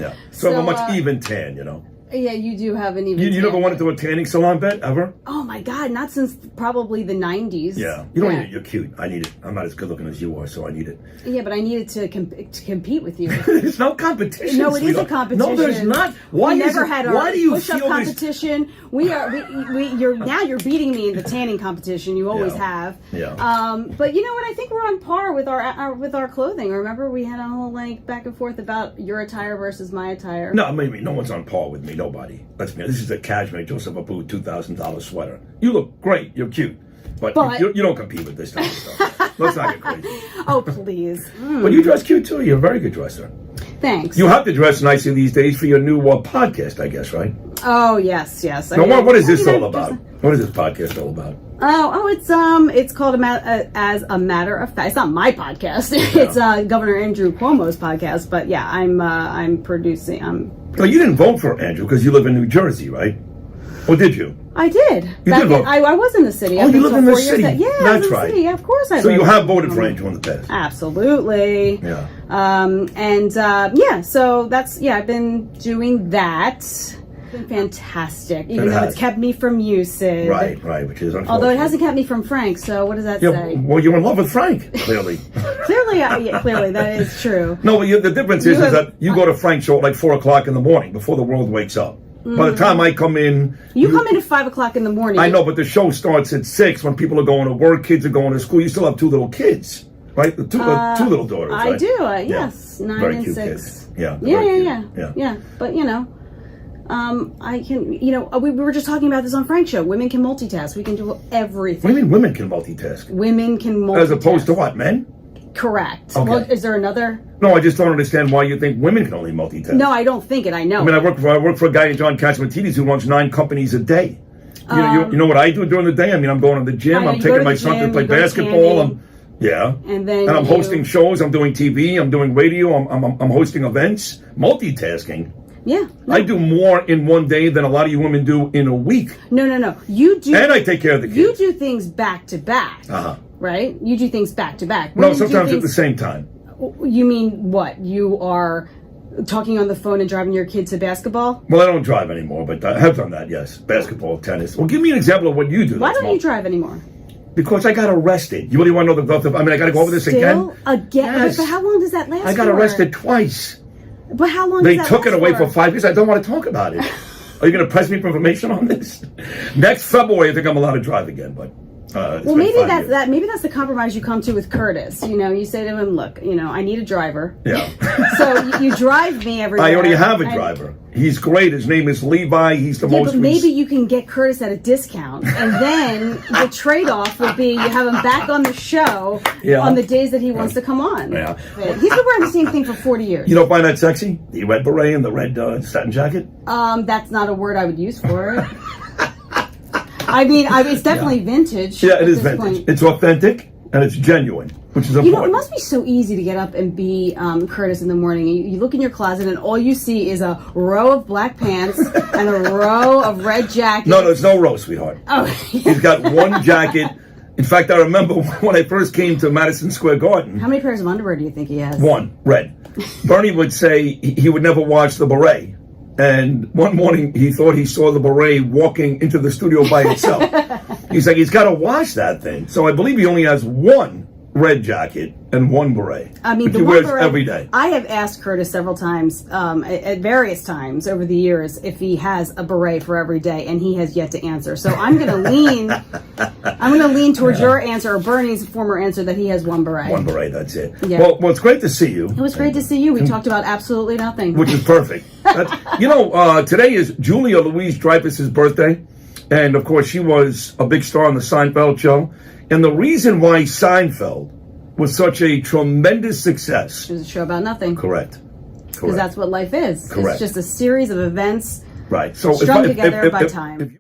Yeah. So I have a much even tan, you know. Yeah, you do have an even You tan, never wanted to do a tanning salon, Bet, ever? Oh my God, not since probably the 90s. Yeah. You don't need it. You're cute. I need it. I'm not as good looking as you are, so I need it. Yeah, but I needed to compete with you. There's no competition. No, it is a competition. No, there's not. Why we never had our push-up feel competition. You're beating me in the tanning competition. You always have. Yeah. But you know what? I think we're on par with our clothing. Remember, we had a whole back and forth about your attire versus my attire. No, maybe no one's on par with me. Nobody. Let's be honest. This is a Cashmere Joseph Abu $2,000 sweater. You look great. You're cute. But you don't compete with this type of stuff. Let's not get crazy. Oh, please. But you dress cute, too. You're a very good dresser. Thanks. You have to dress nicely these days for your new podcast, I guess, right? Oh, yes. Now, what is this all about? What is this podcast all about? It's called As a Matter of Fact. It's not my podcast. It's Governor Andrew Cuomo's podcast. But yeah, I'm producing. No, you didn't vote for Andrew because you live in New Jersey, right? Or did you? I did. I was in the city. Oh, you live in the city? Yeah, that's right. City. Of course I. So you have voted for Andrew in the past? Absolutely. Yeah. So that's I've been doing that. It's been fantastic, even though it's kept me from you, Sid. Right, which is unfortunate. Although it hasn't kept me from Frank. So what does that say? Well, you're in love with Frank, clearly. Clearly that is true. No, but the difference is that you go to Frank's show at like 4 o'clock in the morning before the world wakes up. By the time I come in... You come in at 5 o'clock in the morning. I know, but the show starts at 6 when people are going to work, kids are going to school. You still have 2 little kids, right? Two little daughters, right? I do, yes. 9 very and cute 6. Kids. Yeah. Yeah. But, I can, we were just talking about this on Frank's show. Women can multitask. We can do everything. What do you mean women can multitask? Women can multitask. As opposed to what, men? Correct. Okay. Well, is there another? No, I just don't understand why you think women can only multitask. No, I don't think it. I know. I mean, I work for a guy, John Catsimatidis, who runs 9 companies a day. You know what I do during the day? I mean, I'm going to the gym. I'm taking my son to play basketball. And I'm hosting shows. I'm doing TV. I'm doing radio. I'm hosting events. Multitasking. Yeah. No. I do more in one day than a lot of you women do in a week. No. You do. And I take care of the kids. You do things back to back. Right? You do things back to back. No, sometimes at the same time. You mean what? You are talking on the phone and driving your kids to basketball? Well, I don't drive anymore, but I have done that, yes. Basketball, tennis. Well, give me an example of what you do. Why don't you drive anymore? Because I got arrested. You really want to know I got to go over this again? Yes. But how long does that last I got arrested twice. But how long They took it away for 5 years. I don't want to talk about it. Are you going to press me for information on this? Next February, I think I'm allowed to drive again, but... well, maybe that's the compromise you come to with Curtis. You say to him, "Look, I need a driver." Yeah. So you drive me everywhere. I already have a driver. He's great. His name is Levi. He's the most. But maybe you can get Curtis at a discount, and then the trade-off will be you have him back on the show on the days that he wants to come on. Yeah. He's been wearing the same thing for 40 years. You don't find that sexy? The red beret and the red satin jacket? That's not a word I would use for it. I mean, it's definitely vintage. Yeah, it is vintage. Point. It's authentic and it's genuine, which is important. It must be so easy to get up and be Curtis in the morning. You look in your closet and all you see is a row of black pants and a row of red jackets. No, there's no row, sweetheart. Oh, He's got one jacket. In fact, I remember when I first came to Madison Square Garden. How many pairs of underwear do you think he has? One, red. Bernie would say he would never wash the beret. And one morning, he thought he saw the beret walking into the studio by itself. He's like, he's got to wash that thing. So I believe he only has one red jacket and one beret. I mean, which he wears every day. I have asked Curtis several times, at various times over the years, if he has a beret for every day, and he has yet to answer. So I'm going to lean. I'm going to lean towards your answer or Bernie's former answer that he has one beret. One beret, that's it. Yeah. Well, it's great to see you. It was great to see you. We talked about absolutely nothing, which is perfect. Today is Julia Louise Dreyfus's birthday, and of course she was a big star on the Seinfeld show. And the reason why Seinfeld was such a tremendous success. It was a show about nothing. Correct. Because that's what life is. Correct. It's just a series of events strung together by time.